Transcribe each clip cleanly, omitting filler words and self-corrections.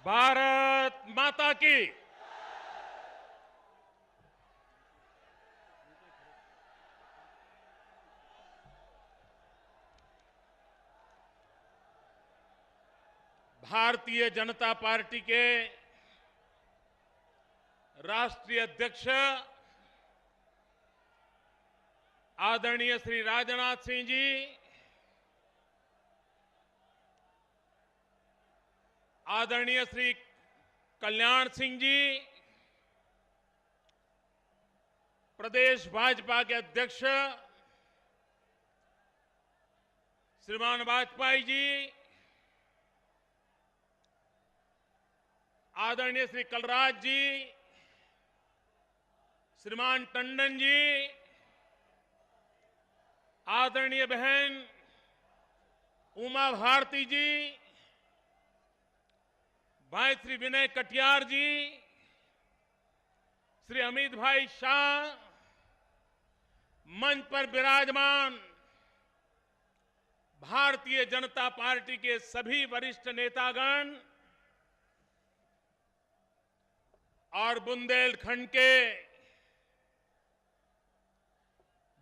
भारत माता की। भारतीय जनता पार्टी के राष्ट्रीय अध्यक्ष आदरणीय श्री राजनाथ सिंह जी, आदरणीय श्री कल्याण सिंह जी, प्रदेश भाजपा के अध्यक्ष श्रीमान वाजपेयी जी, आदरणीय श्री कलराज जी, श्रीमान टंडन जी, आदरणीय बहन उमा भारती जी, भाई श्री विनय कटियार जी, श्री अमित भाई शाह, मंच पर विराजमान भारतीय जनता पार्टी के सभी वरिष्ठ नेतागण और बुंदेलखंड के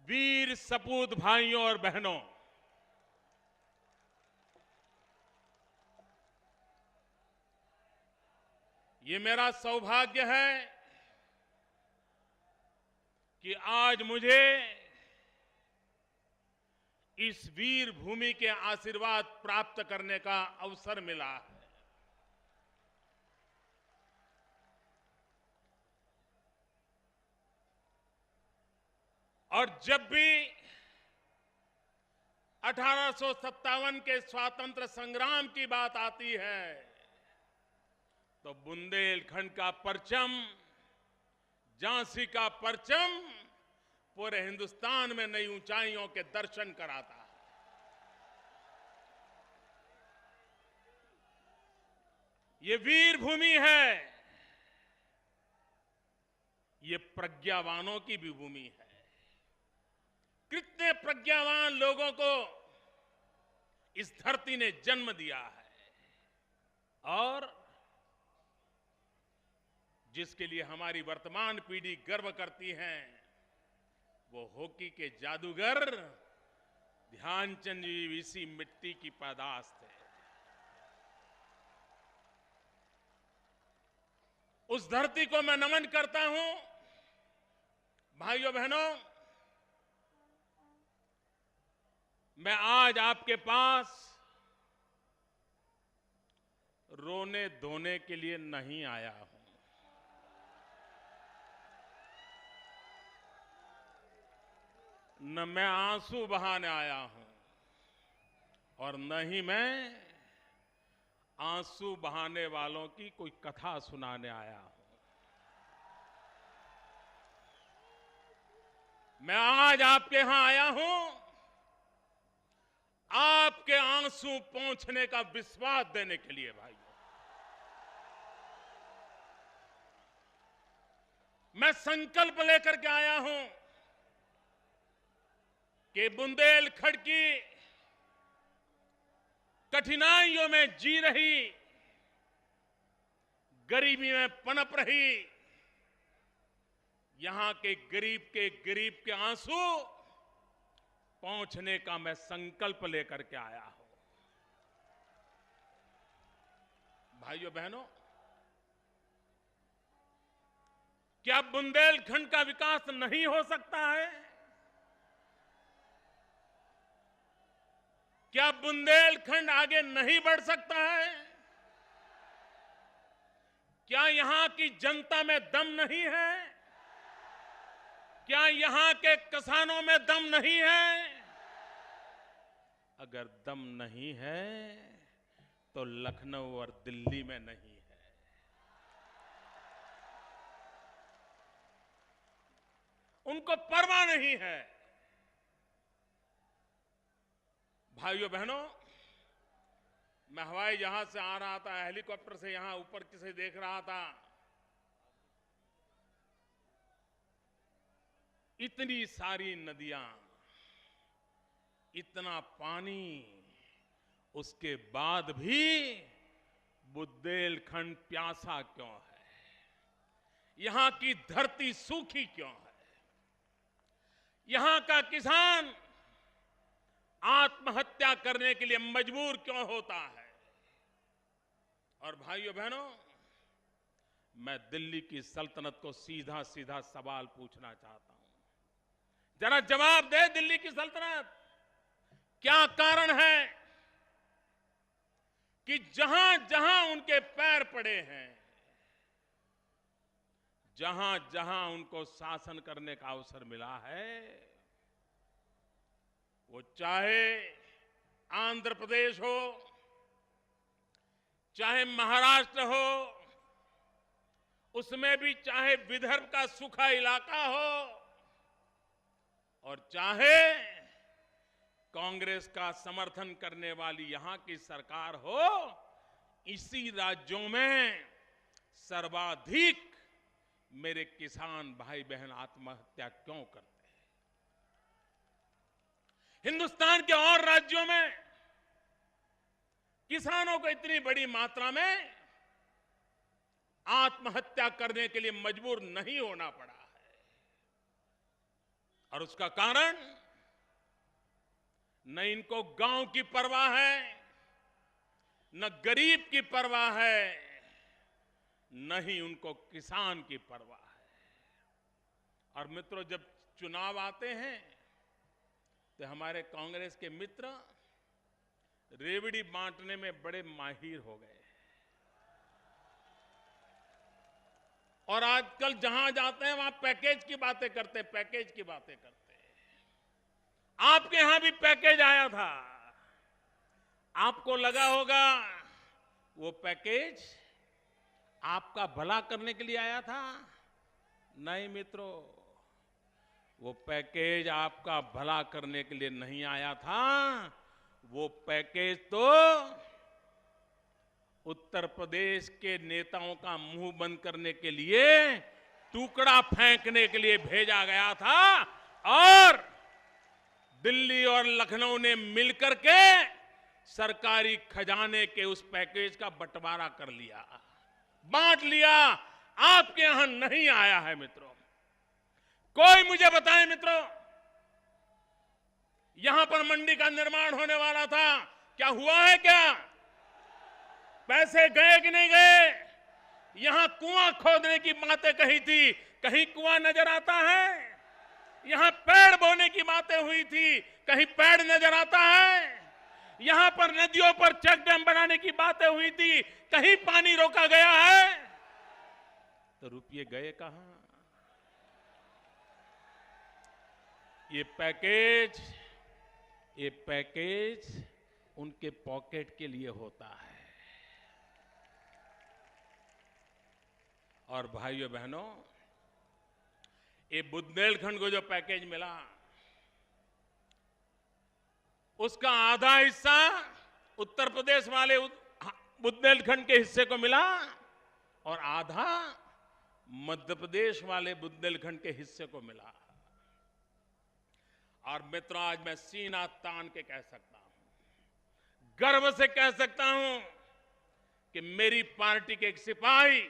वीर सपूत भाइयों और बहनों, ये मेरा सौभाग्य है कि आज मुझे इस वीर भूमि के आशीर्वाद प्राप्त करने का अवसर मिला है। और जब भी 1857 के स्वातंत्र संग्राम की बात आती है तो बुंदेलखंड का परचम, झांसी का परचम पूरे हिंदुस्तान में नई ऊंचाइयों के दर्शन कराता है। ये वीर भूमि है, ये प्रज्ञावानों की भी भूमि है। कितने प्रज्ञावान लोगों को इस धरती ने जन्म दिया है और जिसके लिए हमारी वर्तमान पीढ़ी गर्व करती है, वो हॉकी के जादूगर ध्यानचंद जी इसी मिट्टी की पैदाश थे। उस धरती को मैं नमन करता हूं। भाइयों बहनों, मैं आज आपके पास रोने धोने के लिए नहीं आया हूं। न मैं आंसू बहाने आया हूं और न ही मैं आंसू बहाने वालों की कोई कथा सुनाने आया हूं। मैं आज आपके यहां आया हूं आपके आंसू पोंछने का विश्वास देने के लिए। भाइयों, मैं संकल्प लेकर के आया हूं कि बुंदेलखंड की कठिनाइयों में जी रही, गरीबी में पनप रही यहां के गरीब के आंसू पहुंचने का मैं संकल्प लेकर के आया हूं। भाइयों बहनों, क्या बुंदेलखंड का विकास नहीं हो सकता है? क्या बुंदेलखंड आगे नहीं बढ़ सकता है? क्या यहां की जनता में दम नहीं है? क्या यहां के किसानों में दम नहीं है? अगर दम नहीं है तो लखनऊ और दिल्ली में नहीं है। उनको परवाह नहीं है। भाइयों बहनों, मैं हवाई जहाज से आ रहा था, हेलीकॉप्टर से यहां ऊपर से देख रहा था। इतनी सारी नदियां, इतना पानी, उसके बाद भी बुंदेलखंड प्यासा क्यों है, यहां की धरती सूखी क्यों है, यहां का किसान आत्महत्या करने के लिए मजबूर क्यों होता है। और भाइयों बहनों, मैं दिल्ली की सल्तनत को सीधा सीधा सवाल पूछना चाहता हूं, जरा जवाब दे दिल्ली की सल्तनत, क्या कारण है कि जहां जहां उनके पैर पड़े हैं, जहां जहां उनको शासन करने का अवसर मिला है, वो चाहे आंध्र प्रदेश हो, चाहे महाराष्ट्र हो, उसमें भी चाहे विदर्भ का सूखा इलाका हो, और चाहे कांग्रेस का समर्थन करने वाली यहां की सरकार हो, इसी राज्यों में सर्वाधिक मेरे किसान भाई बहन आत्महत्या क्यों करते हैं। हिंदुस्तान के और राज्यों में किसानों को इतनी बड़ी मात्रा में आत्महत्या करने के लिए मजबूर नहीं होना पड़ा है, और उसका कारण न इनको गांव की परवाह है, न गरीब की परवाह है, न ही उनको किसान की परवाह है। और मित्रों, जब चुनाव आते हैं तो हमारे कांग्रेस के मित्र रेवड़ी बांटने में बड़े माहिर हो गए, और आजकल जहां जाते हैं वहां पैकेज की बातें करते हैं, पैकेज की बातें करते हैं। आपके यहां भी पैकेज आया था, आपको लगा होगा वो पैकेज आपका भला करने के लिए आया था। नहीं मित्रों, वो पैकेज आपका भला करने के लिए नहीं आया था, वो पैकेज तो उत्तर प्रदेश के नेताओं का मुंह बंद करने के लिए, टुकड़ा फेंकने के लिए भेजा गया था, और दिल्ली और लखनऊ ने मिलकर के सरकारी खजाने के उस पैकेज का बंटवारा कर लिया, बांट लिया। आपके यहां नहीं आया है मित्रों। कोई मुझे बताए मित्रों, यहां पर मंडी का निर्माण होने वाला था, क्या हुआ है? क्या पैसे गए कि नहीं गए? यहां कुआं खोदने की बातें कही थी, कहीं कुआं नजर आता है? यहां पेड़ बोने की बातें हुई थी, कहीं पेड़ नजर आता है? यहां पर नदियों पर चेक डैम बनाने की बातें हुई थी, कहीं पानी रोका गया है? तो रुपये गए कहां? ये पैकेज उनके पॉकेट के लिए होता है। और भाइयों बहनों, ये बुंदेलखंड को जो पैकेज मिला, उसका आधा हिस्सा उत्तर प्रदेश वाले बुंदेलखंड के हिस्से को मिला, और आधा मध्य प्रदेश वाले बुंदेलखंड के हिस्से को मिला। और मित्रों, आज मैं सीना तान के कह सकता हूं, गर्व से कह सकता हूं कि मेरी पार्टी के एक सिपाही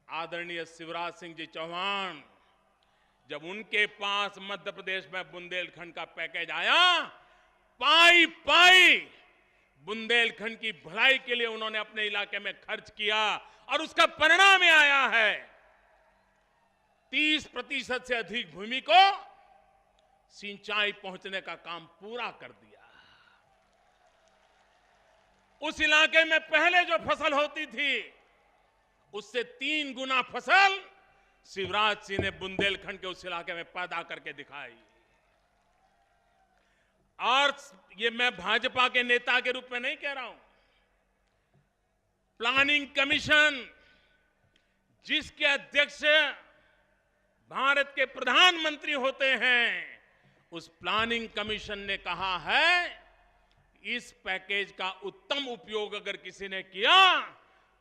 आदरणीय शिवराज सिंह जी चौहान, जब उनके पास मध्य प्रदेश में बुंदेलखंड का पैकेज आया, पाई पाई बुंदेलखंड की भलाई के लिए उन्होंने अपने इलाके में खर्च किया, और उसका परिणाम यह आया है 30% से अधिक भूमि को सिंचाई पहुंचने का काम पूरा कर दिया। उस इलाके में पहले जो फसल होती थी, उससे 3 गुना फसल शिवराज सिंह ने बुंदेलखंड के उस इलाके में पैदा करके दिखाई। और ये मैं भाजपा के नेता के रूप में नहीं कह रहा हूं, प्लानिंग कमीशन जिसके अध्यक्ष भारत के प्रधानमंत्री होते हैं, उस प्लानिंग कमीशन ने कहा है, इस पैकेज का उत्तम उपयोग अगर किसी ने किया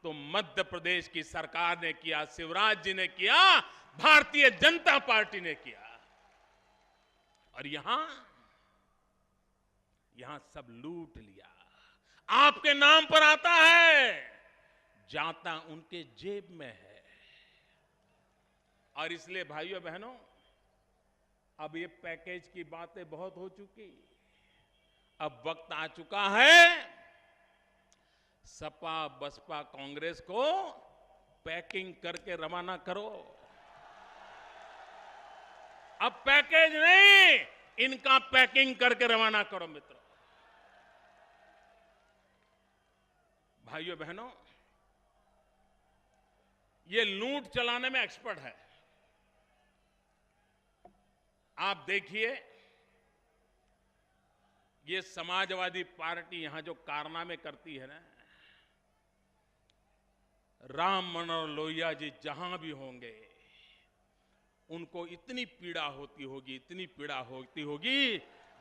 तो मध्य प्रदेश की सरकार ने किया, शिवराज जी ने किया, भारतीय जनता पार्टी ने किया। और यहां सब लूट लिया। आपके नाम पर आता है, जाता उनके जेब में है। और इसलिए भाइयों बहनों, अब ये पैकेज की बातें बहुत हो चुकी, अब वक्त आ चुका है सपा बसपा कांग्रेस को पैकिंग करके रवाना करो। अब पैकेज नहीं, इनका पैकिंग करके रवाना करो मित्रों। भाइयों बहनों, ये लूट चलाने में एक्सपर्ट है। आप देखिए, ये समाजवादी पार्टी यहां जो कारनामे करती है ना, राम मनोहर लोहिया जी जहां भी होंगे, उनको इतनी पीड़ा होती होगी, इतनी पीड़ा होती होगी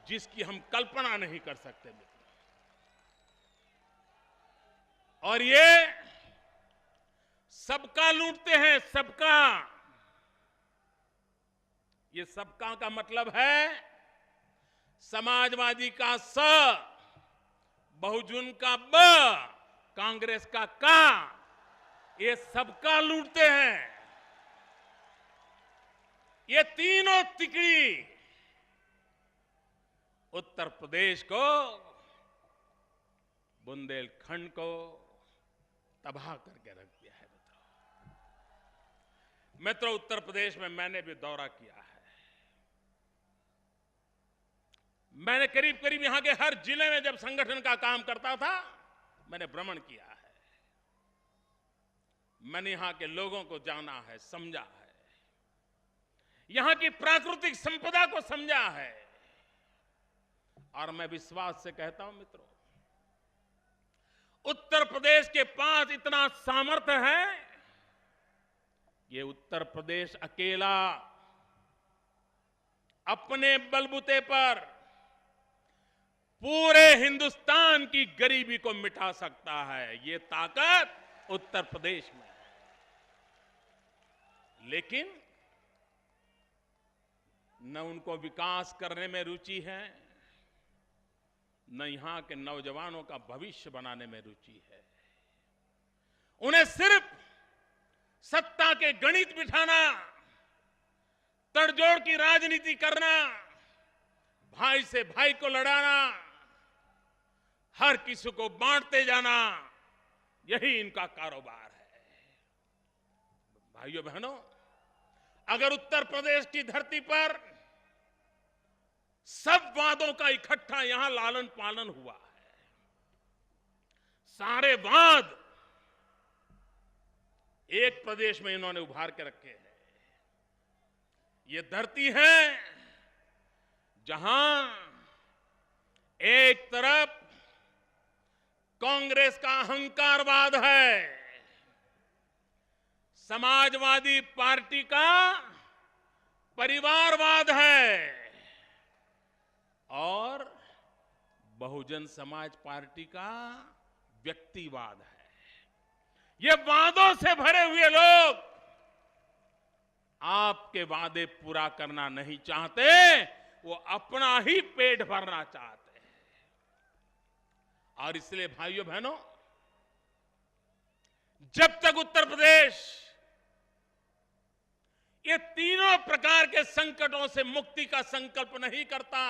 जिसकी हम कल्पना नहीं कर सकते मित्र। और ये सबका लूटते हैं, सबका। ये सबका का मतलब है समाजवादी का स, बहुजन का ब, कांग्रेस का का। ये सबका लूटते हैं। ये तीनों तिकड़ी उत्तर प्रदेश को, बुंदेलखंड को तबाह करके रख दिया है मित्रों। उत्तर प्रदेश में मैंने भी दौरा किया है। मैंने करीब करीब यहां के हर जिले में जब संगठन का काम करता था, मैंने भ्रमण किया है। मैंने यहां के लोगों को जाना है, समझा है, यहां की प्राकृतिक संपदा को समझा है। और मैं विश्वास से कहता हूं मित्रों, उत्तर प्रदेश के पास इतना सामर्थ्य है, ये उत्तर प्रदेश अकेला अपने बलबूते पर पूरे हिंदुस्तान की गरीबी को मिटा सकता है। ये ताकत उत्तर प्रदेश में है। लेकिन न उनको विकास करने में रुचि है, न यहां के नौजवानों का भविष्य बनाने में रुचि है। उन्हें सिर्फ सत्ता के गणित बिठाना, तड़जोड़ की राजनीति करना, भाई से भाई को लड़ाना, हर किसी को बांटते जाना, यही इनका कारोबार है। भाइयों बहनों, अगर उत्तर प्रदेश की धरती पर सब वादों का इकट्ठा यहां लालन पालन हुआ है, सारे वाद एक प्रदेश में इन्होंने उभार के रखे हैं। ये धरती है जहां एक तरफ कांग्रेस का अहंकारवाद है, समाजवादी पार्टी का परिवारवाद है, और बहुजन समाज पार्टी का व्यक्तिवाद है। ये वादों से भरे हुए लोग आपके वादे पूरा करना नहीं चाहते, वो अपना ही पेट भरना चाहते हैं। और इसलिए भाइयों बहनों, जब तक उत्तर प्रदेश ये तीनों प्रकार के संकटों से मुक्ति का संकल्प नहीं करता,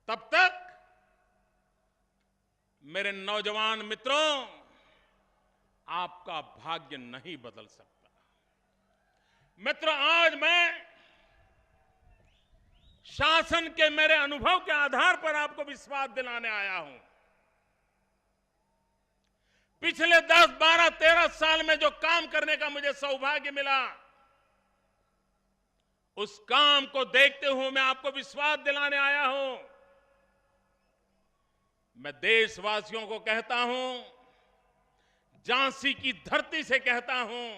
तब तक मेरे नौजवान मित्रों, आपका भाग्य नहीं बदल सकता। मित्रों, आज मैं शासन के मेरे अनुभव के आधार पर आपको विश्वास दिलाने आया हूं। पिछले 10, 12, 13 साल में जो काम करने का मुझे सौभाग्य मिला, उस काम को देखते हुए मैं आपको विश्वास दिलाने आया हूं। मैं देशवासियों को कहता हूं, झांसी की धरती से कहता हूं,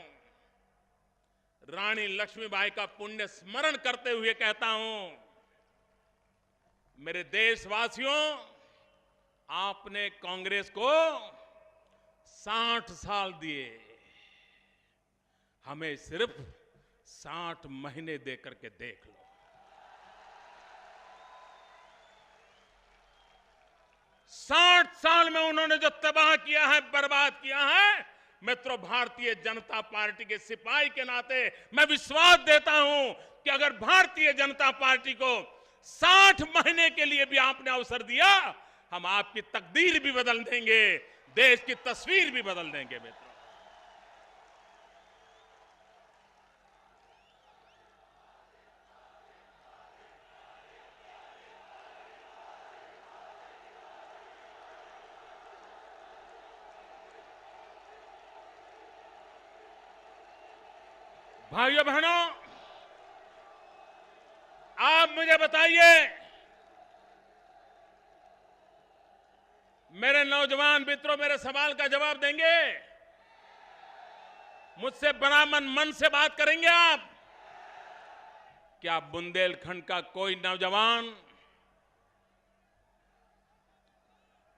रानी लक्ष्मीबाई का पुण्य स्मरण करते हुए कहता हूं, मेरे देशवासियों, आपने कांग्रेस को 60 साल दिए, हमें सिर्फ 60 महीने देकर के देख लो। 60 60 साल में उन्होंने जो तबाह किया है, बर्बाद किया है, मित्रों, भारतीय जनता पार्टी के सिपाही के नाते मैं विश्वास देता हूं कि अगर भारतीय जनता पार्टी को 60 महीने के लिए भी आपने अवसर दिया, हम आपकी तकदीर भी बदल देंगे, देश की तस्वीर भी बदल देंगे। मित्रों, भाइयों बहनों, आप मुझे बताइए, मेरे नौजवान मित्रों मेरे सवाल का जवाब देंगे? मुझसे बरामद मन से बात करेंगे आप? क्या बुंदेलखंड का कोई नौजवान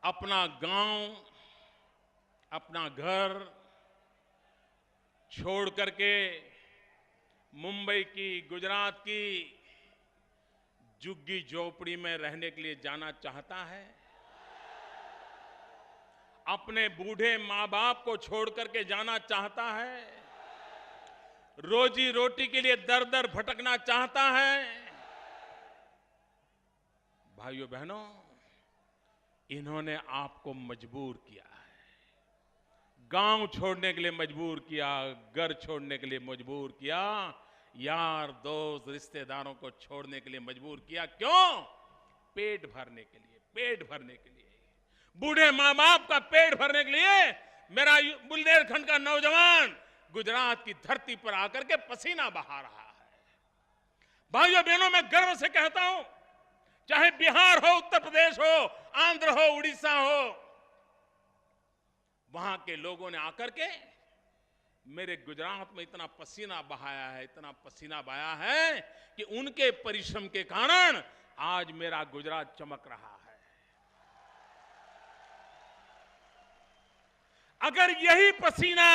अपना गांव, अपना घर छोड़ करके मुंबई की, गुजरात की झुग्गी झोपड़ी में रहने के लिए जाना चाहता है? अपने बूढ़े मां बाप को छोड़ करके जाना चाहता है? रोजी रोटी के लिए दर दर भटकना चाहता है? भाइयों बहनों, इन्होंने आपको मजबूर किया है, गांव छोड़ने के लिए मजबूर किया, घर छोड़ने के लिए मजबूर किया, यार दोस्त रिश्तेदारों को छोड़ने के लिए मजबूर किया। क्यों? पेट भरने के लिए, पेट भरने के लिए, बूढ़े मां बाप का पेट भरने के लिए। मेरा बुंदेलखंड का नौजवान गुजरात की धरती पर आकर के पसीना बहा रहा है। भाइयों बहनों, मैं गर्व से कहता हूं, चाहे बिहार हो, उत्तर प्रदेश हो, आंध्र हो, उड़ीसा हो, वहां के लोगों ने आकर के मेरे गुजरात में इतना पसीना बहाया है, इतना पसीना बहाया है कि उनके परिश्रम के कारण आज मेरा गुजरात चमक रहा है। अगर यही पसीना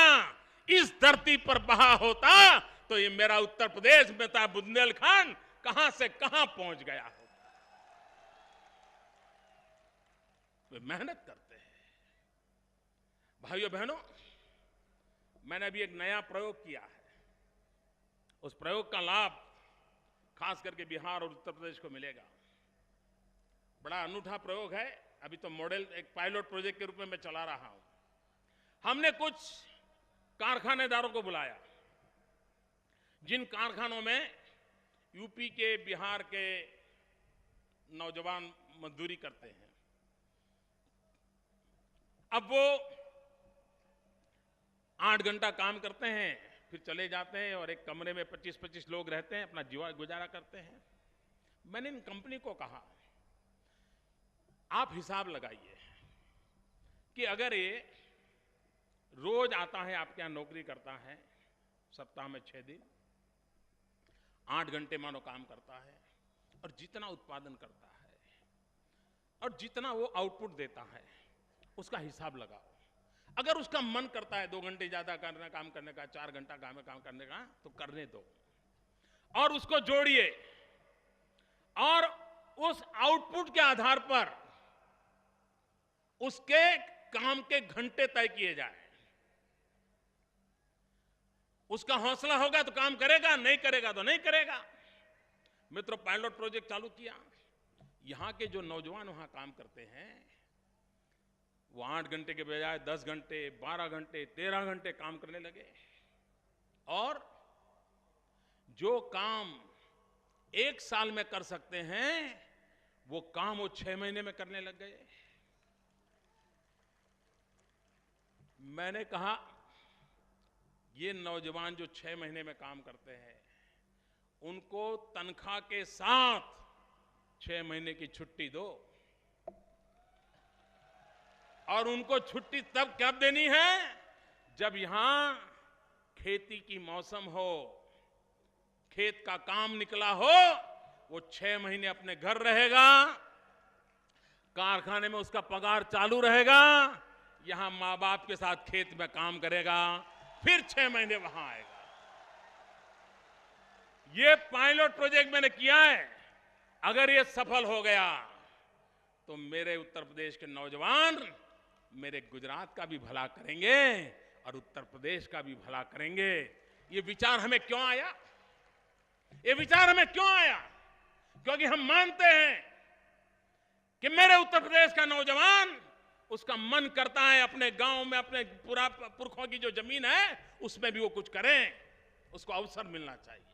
इस धरती पर बहा होता तो ये मेरा उत्तर प्रदेश में था बुंदेलखंड कहां से कहां पहुंच गया होता। वे मेहनत करते हैं। भाइयों बहनों, मैंने अभी एक नया प्रयोग किया है। उस प्रयोग का लाभ खास करके बिहार और उत्तर प्रदेश को मिलेगा। बड़ा अनूठा प्रयोग है। अभी तो मॉडल एक पायलट प्रोजेक्ट के रूप में मैं चला रहा हूं। हमने कुछ कारखानेदारों को बुलाया, जिन कारखानों में यूपी के, बिहार के नौजवान मजदूरी करते हैं। अब वो 8 घंटा काम करते हैं, फिर चले जाते हैं और एक कमरे में 25-25 लोग रहते हैं, अपना जीवन गुजारा करते हैं। मैंने इन कंपनी को कहा, आप हिसाब लगाइए कि अगर ये रोज आता है, आपके यहां नौकरी करता है, सप्ताह में 6 दिन, 8 घंटे मानो काम करता है, और जितना उत्पादन करता है और जितना वो आउटपुट देता है, उसका हिसाब लगाओ। अगर उसका मन करता है 2 घंटे ज्यादा काम करने का, 4 घंटा काम करने का, तो करने दो, और उसको जोड़िए, और उस आउटपुट के आधार पर उसके काम के घंटे तय किए जाए। उसका हौसला होगा तो काम करेगा, नहीं करेगा तो नहीं करेगा। मित्रों, पायलट प्रोजेक्ट चालू किया। यहां के जो नौजवान वहां काम करते हैं, वो 8 घंटे के बजाय 10 घंटे, 12 घंटे, 13 घंटे काम करने लगे, और जो काम 1 साल में कर सकते हैं, वो काम वो 6 महीने में करने लग गए। मैंने कहा, ये नौजवान जो 6 महीने में काम करते हैं, उनको तनख्वाह के साथ 6 महीने की छुट्टी दो, और उनको छुट्टी तब कब देनी है? जब यहां खेती की मौसम हो, खेत का काम निकला हो, वो 6 महीने अपने घर रहेगा, कारखाने में उसका पगार चालू रहेगा, यहां मां बाप के साथ खेत में काम करेगा, फिर 6 महीने वहां आएगा। ये पायलट प्रोजेक्ट मैंने किया है। अगर ये सफल हो गया तो मेरे उत्तर प्रदेश के नौजवान मेरे गुजरात का भी भला करेंगे और उत्तर प्रदेश का भी भला करेंगे। ये विचार हमें क्यों आया? ये विचार हमें क्यों आया? क्योंकि हम मानते हैं कि मेरे उत्तर प्रदेश का नौजवान, उसका मन करता है अपने गांव में, अपने पुरखों की जो जमीन है उसमें भी वो कुछ करें, उसको अवसर मिलना चाहिए।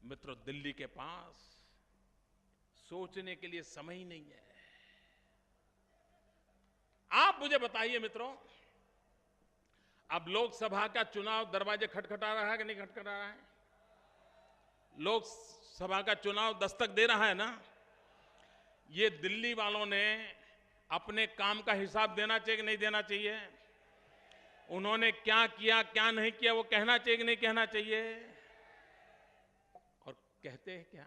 मित्रों, दिल्ली के पास सोचने के लिए समय ही नहीं है। आप मुझे बताइए मित्रों, अब लोकसभा का चुनाव दरवाजे खटखटा रहा है कि नहीं खटखटा रहा है? लोकसभा का चुनाव दस्तक दे रहा है ना? ये दिल्ली वालों ने अपने काम का हिसाब देना चाहिए कि नहीं देना चाहिए? उन्होंने क्या किया क्या नहीं किया वो कहना चाहिए कि नहीं कहना चाहिए? और कहते हैं क्या?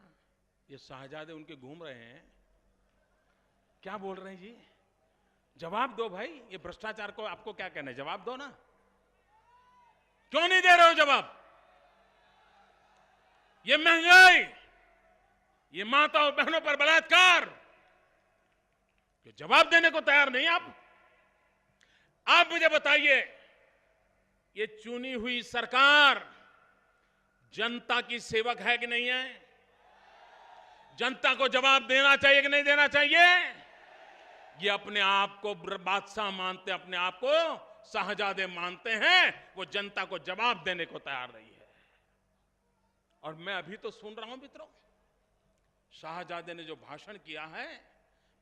ये शाहजादे उनके घूम रहे हैं, क्या बोल रहे हैं जी? जवाब दो भाई, ये भ्रष्टाचार को आपको क्या कहना है? जवाब दो ना। क्यों नहीं दे रहे हो जवाब? ये महंगाई, ये माताओं बहनों पर बलात्कार, जो जवाब देने को तैयार नहीं आप मुझे बताइए, ये चुनी हुई सरकार जनता की सेवक है कि नहीं है? जनता को जवाब देना चाहिए कि नहीं देना चाहिए? ये अपने आप को बादशाह मानते, अपने आप को शाहजादे मानते हैं, वो जनता को जवाब देने को तैयार नहीं है। और मैं अभी तो सुन रहा हूं मित्रों, शाहजादे ने जो भाषण किया है,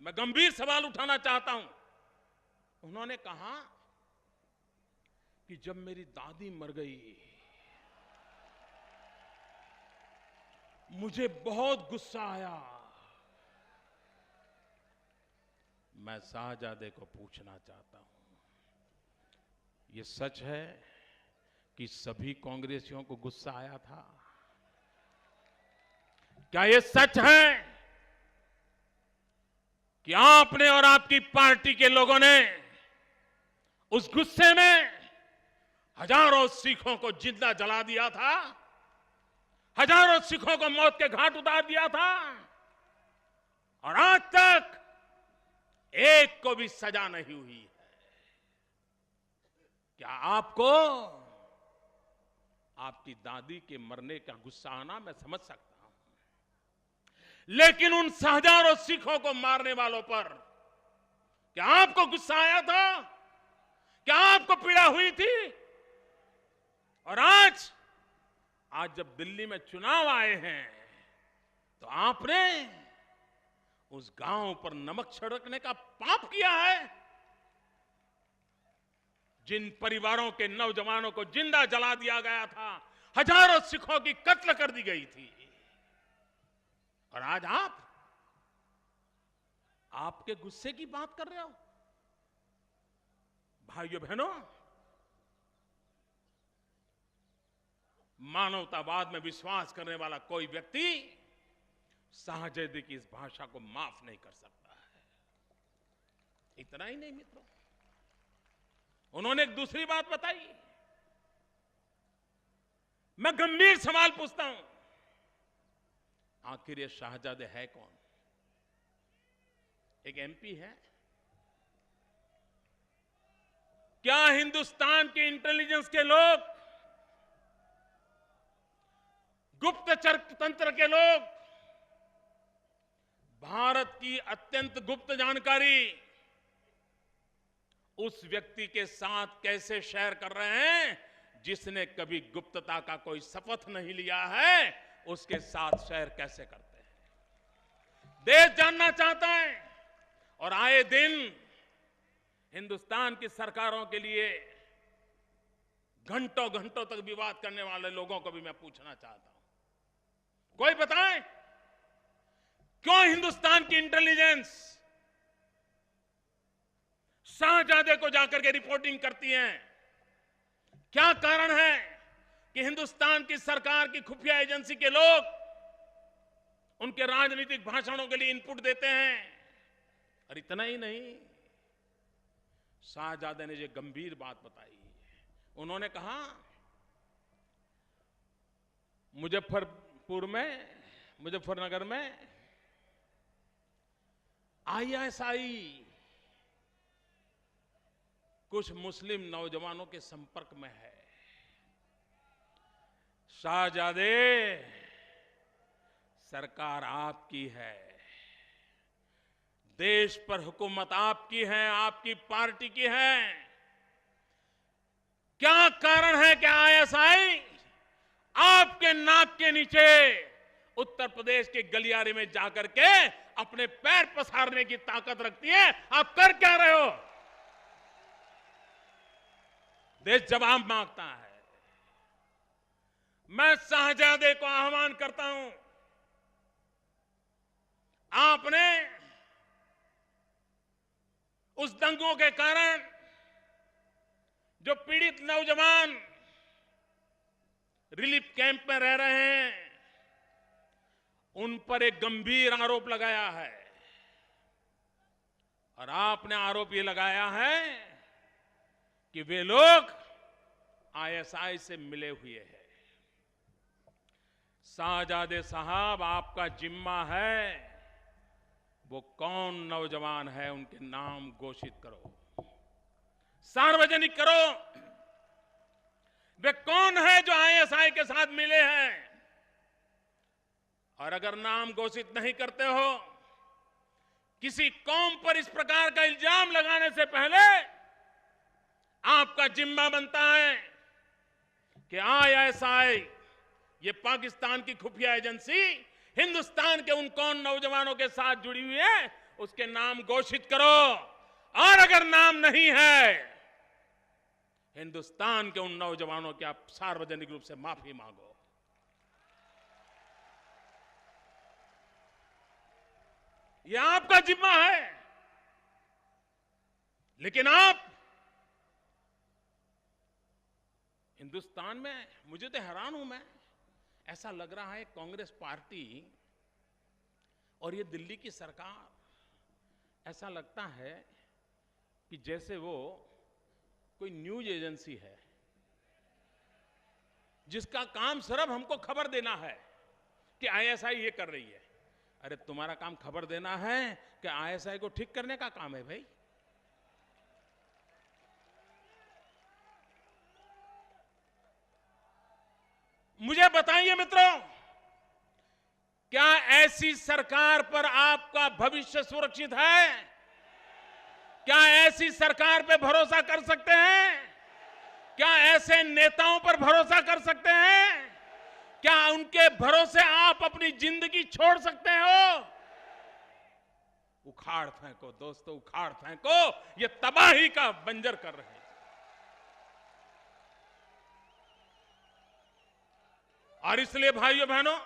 मैं गंभीर सवाल उठाना चाहता हूं। उन्होंने कहा कि जब मेरी दादी मर गई, मुझे बहुत गुस्सा आया। मैं शाहजादे को पूछना चाहता हूं, ये सच है कि सभी कांग्रेसियों को गुस्सा आया था? क्या ये सच है कि आपने और आपकी पार्टी के लोगों ने उस गुस्से में हजारों सिखों को जिंदा जला दिया था, हजारों सिखों को मौत के घाट उतार दिया था, और आज तक एक को भी सजा नहीं हुई है? क्या आपको आपकी दादी के मरने का गुस्सा आना मैं समझ सकता हूं, लेकिन उन हजारों सिखों को मारने वालों पर क्या आपको गुस्सा आया था? क्या आपको पीड़ा हुई थी? और आज जब दिल्ली में चुनाव आए हैं तो आपने उस गांव पर नमक छिड़कने का पाप किया है। जिन परिवारों के नौजवानों को जिंदा जला दिया गया था, हजारों सिखों की कत्ल कर दी गई थी, और आज आपके गुस्से की बात कर रहे हो? भाइयों बहनों, मानवतावाद में विश्वास करने वाला कोई व्यक्ति शाहजादे की इस भाषा को माफ नहीं कर सकता है। इतना ही नहीं मित्रों, उन्होंने एक दूसरी बात बताई। मैं गंभीर सवाल पूछता हूं, आखिर ये शाहजादे है कौन? एक एमपी है? क्या हिंदुस्तान के इंटेलिजेंस के लोग, गुप्तचर तंत्र के लोग भारत की अत्यंत गुप्त जानकारी उस व्यक्ति के साथ कैसे शेयर कर रहे हैं जिसने कभी गुप्तता का कोई शपथ नहीं लिया है? उसके साथ शेयर कैसे करते हैं? देश जानना चाहता है। और आए दिन हिंदुस्तान की सरकारों के लिए घंटों घंटों तक विवाद करने वाले लोगों को भी मैं पूछना चाहता हूं, कोई बताए क्यों हिंदुस्तान की इंटेलिजेंस शाहजादे को जाकर के रिपोर्टिंग करती है? क्या कारण है कि हिंदुस्तान की सरकार की खुफिया एजेंसी के लोग उनके राजनीतिक भाषणों के लिए इनपुट देते हैं? और इतना ही नहीं, शाहजादे ने जो गंभीर बात बताई, उन्होंने कहा मुजफ्फरनगर में आईएसआई कुछ मुस्लिम नौजवानों के संपर्क में है। शाहजादे, सरकार आपकी है, देश पर हुकूमत आपकी है, आपकी पार्टी की है। क्या कारण है कि आईएसआई आपके नाक के नीचे उत्तर प्रदेश के गलियारे में जाकर के अपने पैर पसारने की ताकत रखती है? आप कर क्या रहे हो? देश जवाब मांगता है। मैं शाहजादे को आह्वान करता हूं, आपने उस दंगों के कारण जो पीड़ित नौजवान रिलीफ कैंप में रह रहे हैं, उन पर एक गंभीर आरोप लगाया है। और आपने आरोप ये लगाया है कि वे लोग आईएसआई से मिले हुए हैं। शाहजादे साहब, आपका जिम्मा है, वो कौन नौजवान है उनके नाम घोषित करो, सार्वजनिक करो। वे कौन है जो आईएसआई के साथ मिले हैं? और अगर नाम घोषित नहीं करते हो, किसी कौम पर इस प्रकार का इल्जाम लगाने से पहले आपका जिम्मा बनता है कि आईएसआई, ये पाकिस्तान की खुफिया एजेंसी, हिंदुस्तान के उन कौन नौजवानों के साथ जुड़ी हुई है, उसके नाम घोषित करो। और अगर नाम नहीं है, हिंदुस्तान के उन नौजवानों की आप सार्वजनिक रूप से माफी मांगो। यह आपका जिम्मा है। लेकिन आप हिंदुस्तान में, मुझे तो हैरान हूं मैं, ऐसा लग रहा है कांग्रेस पार्टी और ये दिल्ली की सरकार, ऐसा लगता है कि जैसे वो कोई न्यूज एजेंसी है जिसका काम सिर्फ हमको खबर देना है कि आईएसआई ये कर रही है। अरे तुम्हारा काम खबर देना है कि आईएसआई को ठीक करने का काम है भाई? मुझे बताइए मित्रों, क्या ऐसी सरकार पर आपका भविष्य सुरक्षित है? क्या ऐसी सरकार पे भरोसा कर सकते हैं? क्या ऐसे नेताओं पर भरोसा कर सकते हैं? क्या उनके भरोसे आप अपनी जिंदगी छोड़ सकते हो? उखाड़ फेंको दोस्तों, उखाड़ फेंको। ये तबाही का बंजर कर रहे हैं। और इसलिए भाइयों बहनों,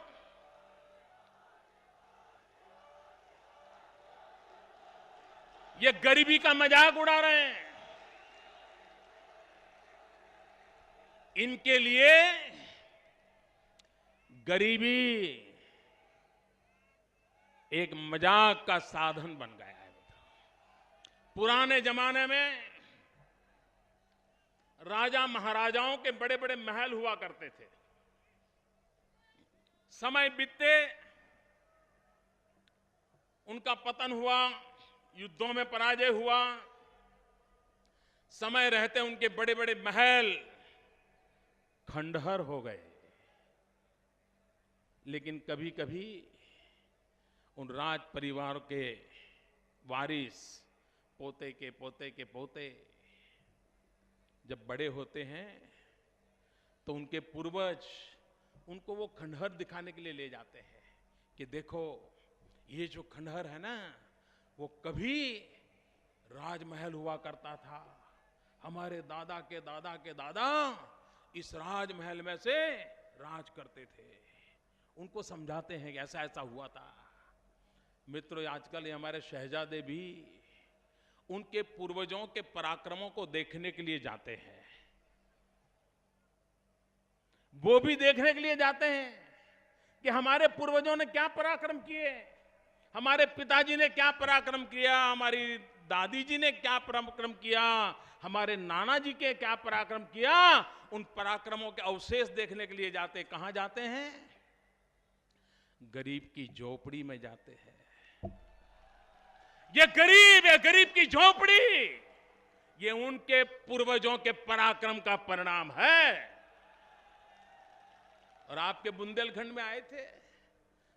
ये गरीबी का मजाक उड़ा रहे हैं। इनके लिए गरीबी एक मजाक का साधन बन गया है। पुराने जमाने में राजा महाराजाओं के बड़े बड़े महल हुआ करते थे। समय बीतते उनका पतन हुआ, युद्धों में पराजय हुआ, समय रहते उनके बड़े बड़े महल खंडहर हो गए। लेकिन कभी कभी उन राज परिवार के वारिस, पोते के पोते के पोते जब बड़े होते हैं तो उनके पूर्वज उनको वो खंडहर दिखाने के लिए ले जाते हैं कि देखो ये जो खंडहर है ना, वो कभी राजमहल हुआ करता था। हमारे दादा के दादा के दादा इस राजमहल में से राज करते थे। उनको समझाते हैं कि ऐसा ऐसा हुआ था। मित्रों, आजकल हमारे शहजादे भी उनके पूर्वजों के पराक्रमों को देखने के लिए जाते हैं। वो भी देखने के लिए जाते हैं कि हमारे पूर्वजों ने क्या पराक्रम किए, हमारे पिताजी ने क्या पराक्रम किया, हमारी दादी जी ने क्या पराक्रम किया, हमारे नाना जी के क्या पराक्रम किया। उन पराक्रमों के अवशेष देखने के लिए जाते। कहां जाते हैं? गरीब की झोपड़ी में जाते हैं। ये गरीब की झोपड़ी, ये उनके पूर्वजों के पराक्रम का परिणाम है। और आपके बुंदेलखंड में आए थे,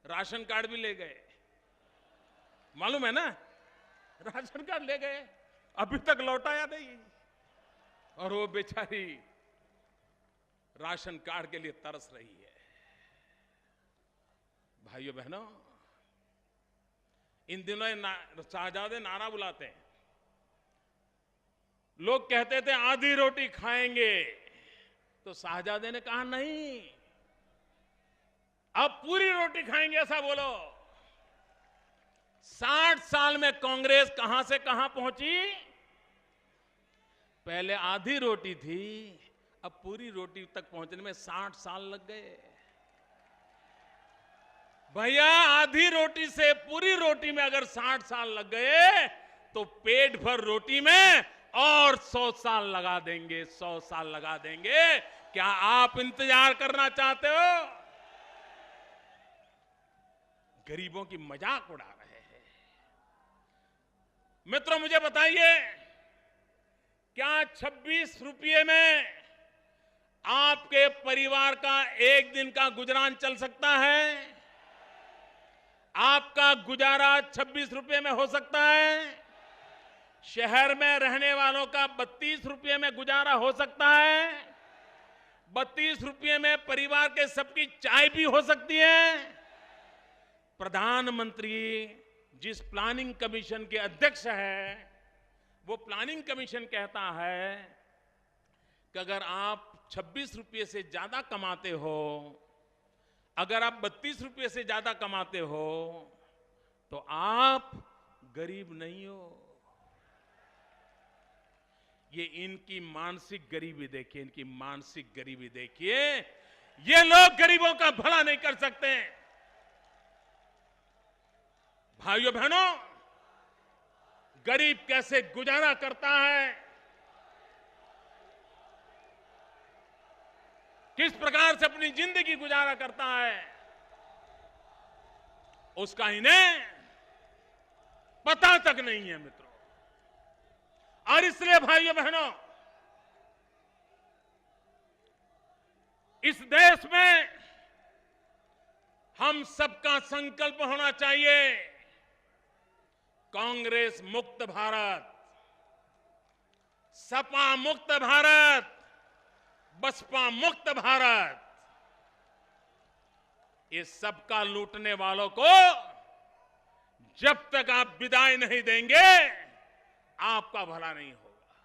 राशन कार्ड भी ले गए, मालूम है ना? राशन कार्ड ले गए, अभी तक लौटाया नहीं। और वो बेचारी राशन कार्ड के लिए तरस रही है। भाइयों बहनों, इन दिनों शाहजादे नारा बुलाते हैं। लोग कहते थे आधी रोटी खाएंगे, तो शाहजादे ने कहा नहीं, अब पूरी रोटी खाएंगे, ऐसा बोलो। 60 साल में कांग्रेस कहां से कहां पहुंची? पहले आधी रोटी थी, अब पूरी रोटी तक पहुंचने में 60 साल लग गए। भैया, आधी रोटी से पूरी रोटी में अगर 60 साल लग गए, तो पेट भर रोटी में और 100 साल लगा देंगे, 100 साल लगा देंगे। क्या आप इंतजार करना चाहते हो? गरीबों की मजाक उड़ा रहे हैं। मित्रों, मुझे बताइए, क्या 26 रुपये में आपके परिवार का एक दिन का गुजरान चल सकता है? आपका गुजारा 26 रुपये में हो सकता है? शहर में रहने वालों का 32 रुपये में गुजारा हो सकता है? 32 रुपये में परिवार के सबकी चाय भी हो सकती है? प्रधानमंत्री जिस प्लानिंग कमीशन के अध्यक्ष है, वो प्लानिंग कमीशन कहता है कि अगर आप 26 रुपये से ज्यादा कमाते हो, अगर आप 32 रुपये से ज्यादा कमाते हो, तो आप गरीब नहीं हो। ये इनकी मानसिक गरीबी देखिए, इनकी मानसिक गरीबी देखिए। ये लोग गरीबों का भला नहीं कर सकते। भाइयों बहनों, गरीब कैसे गुजारा करता है, किस प्रकार से अपनी जिंदगी गुजारा करता है, उसका इन्हें पता तक नहीं है मित्रों। और इसलिए भाइयों बहनों, इस देश में हम सबका संकल्प होना चाहिए, कांग्रेस मुक्त भारत, सपा मुक्त भारत, बसपा मुक्त भारत। ये सबका लूटने वालों को जब तक आप विदाई नहीं देंगे, आपका भला नहीं होगा।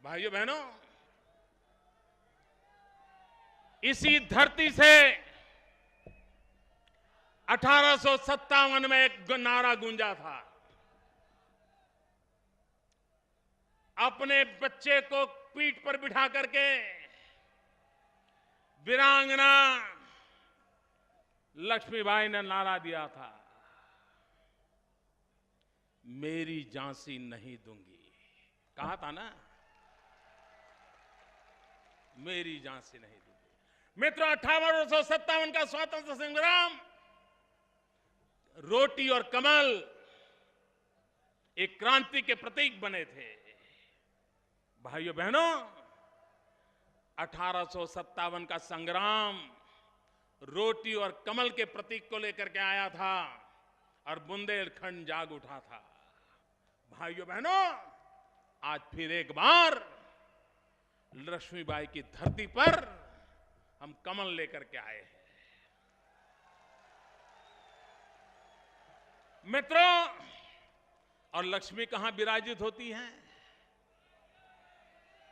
भाइयों बहनों, इसी धरती से 1857 में एक नारा गूंजा था, अपने बच्चे को पीठ पर बिठा करके वीरांगना लक्ष्मीबाई ने नारा दिया था, मेरी झांसी नहीं दूंगी। कहा था ना, मेरी झांसी नहीं दूंगी। मित्रों, 1857 का स्वतंत्रता संग्राम रोटी और कमल एक क्रांति के प्रतीक बने थे। भाइयों बहनों, 1857 का संग्राम रोटी और कमल के प्रतीक को लेकर के आया था और बुंदेलखंड जाग उठा था। भाइयों बहनों, आज फिर एक बार लक्ष्मीबाई की धरती पर हम कमल लेकर के आए हैं। मित्रों, और लक्ष्मी कहां विराजित होती हैं?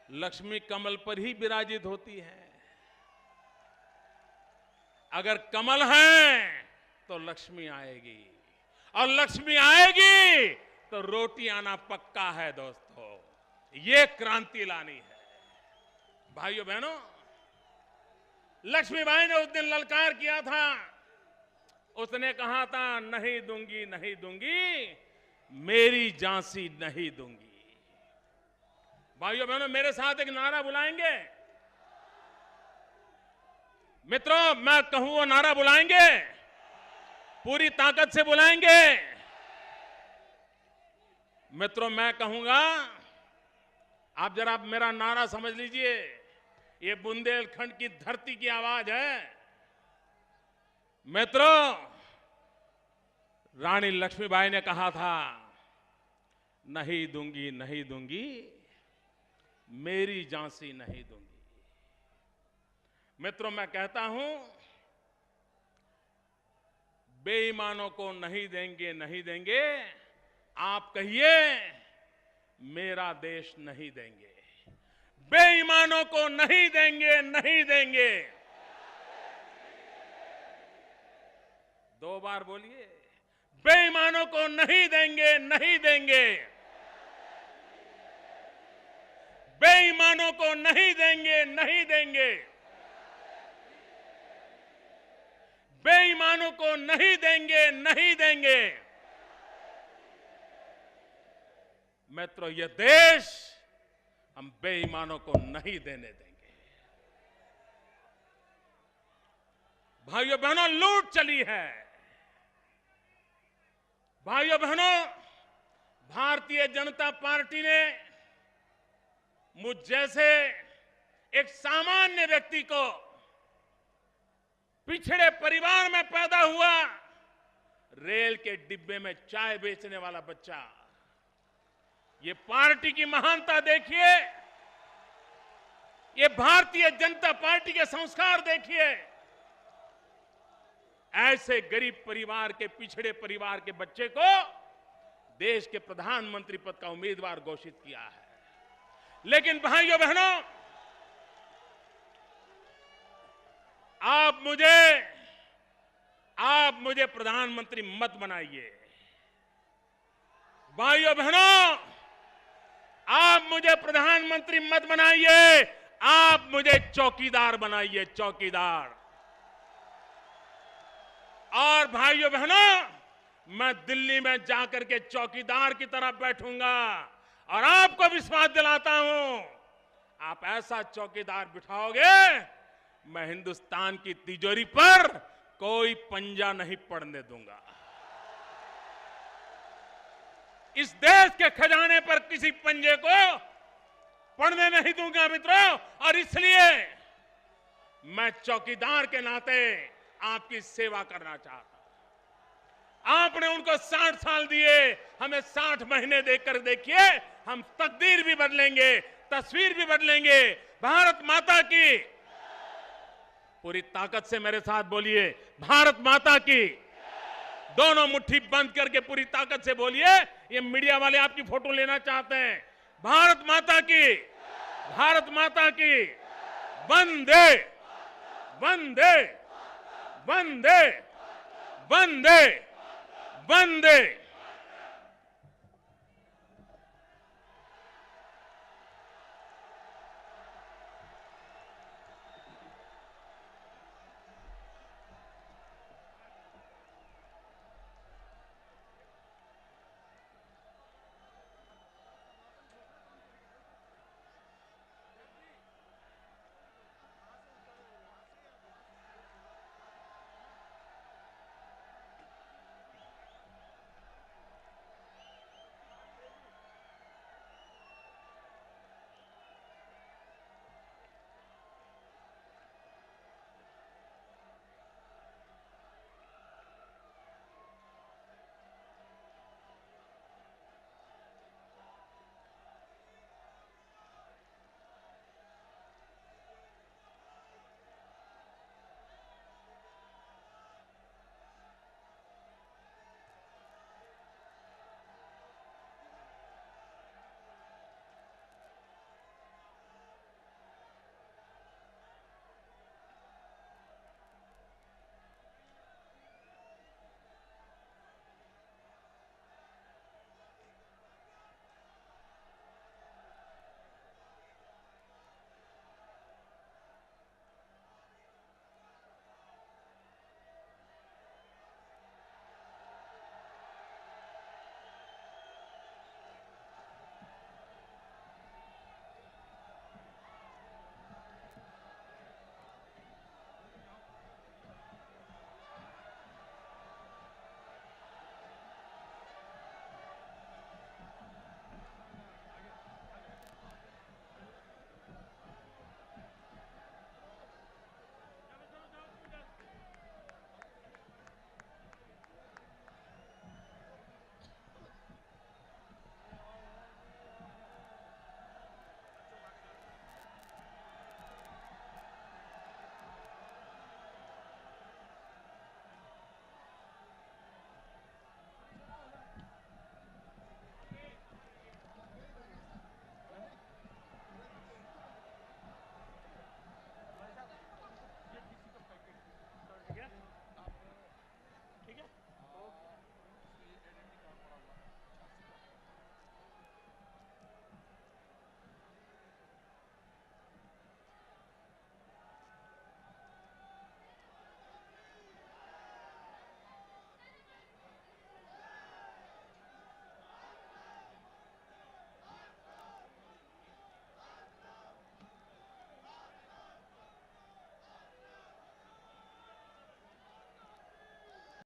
लक्ष्मी कमल पर ही विराजित होती है। अगर कमल है तो लक्ष्मी आएगी, और लक्ष्मी आएगी तो रोटी आना पक्का है। दोस्तों, ये क्रांति लानी है। भाइयों बहनों, लक्ष्मीबाई ने उस दिन ललकार किया था, उसने कहा था, नहीं दूंगी, नहीं दूंगी, मेरी झांसी नहीं दूंगी। भाइयों बहनों, मेरे साथ एक नारा बुलाएंगे? मित्रों, मैं कहूं वो नारा बुलाएंगे? पूरी ताकत से बुलाएंगे? मित्रों, मैं कहूंगा, आप जरा मेरा नारा समझ लीजिए। ये बुंदेलखंड की धरती की आवाज है। मित्रों, रानी लक्ष्मीबाई ने कहा था, नहीं दूंगी, नहीं दूंगी, मेरी झांसी नहीं दूंगी। मित्रों, मैं कहता हूं, बेईमानों को नहीं देंगे, नहीं देंगे। आप कहिए, मेरा देश नहीं देंगे। बेईमानों को नहीं देंगे, नहीं देंगे। 2 बार बोलिए, बेईमानों को नहीं देंगे, नहीं देंगे। बेईमानों को नहीं देंगे, नहीं देंगे। बेईमानों को नहीं देंगे, नहीं देंगे। मित्रों, यह देश हम बेईमानों को नहीं देने देंगे। भाइयों बहनों, लूट चली है। भाइयों बहनों, भारतीय जनता पार्टी ने मुझ जैसे एक सामान्य व्यक्ति को, पिछड़े परिवार में पैदा हुआ, रेल के डिब्बे में चाय बेचने वाला बच्चा, ये पार्टी की महानता देखिए, ये भारतीय जनता पार्टी के संस्कार देखिए। ऐसे गरीब परिवार के, पिछड़े परिवार के बच्चे को देश के प्रधानमंत्री पद का उम्मीदवार घोषित किया है। लेकिन भाइयों बहनों, आप मुझे प्रधानमंत्री मत बनाइए। भाइयों बहनों, आप मुझे प्रधानमंत्री मत बनाइए। आप मुझे चौकीदार बनाइए, चौकीदार। और भाइयों बहनों, मैं दिल्ली में जाकर के चौकीदार की तरह बैठूंगा और आपको विश्वास दिलाता हूं, आप ऐसा चौकीदार बिठाओगे, मैं हिंदुस्तान की तिजोरी पर कोई पंजा नहीं पड़ने दूंगा। इस देश के खजाने पर किसी पंजे को पड़ने नहीं दूंगा मित्रों। और इसलिए मैं चौकीदार के नाते आपकी सेवा करना चाहता हूं। आपने उनको 60 साल दिए, हमें 60 महीने देकर देखिए, हम तकदीर भी बदलेंगे, तस्वीर भी बदलेंगे। भारत माता की, पूरी ताकत से मेरे साथ बोलिए, भारत माता की। दोनों मुट्ठी बंद करके पूरी ताकत से बोलिए। ये मीडिया वाले आपकी फोटो लेना चाहते हैं। भारत माता की, भारत माता की। वंदे वंदे वंदे वंदे वंदे।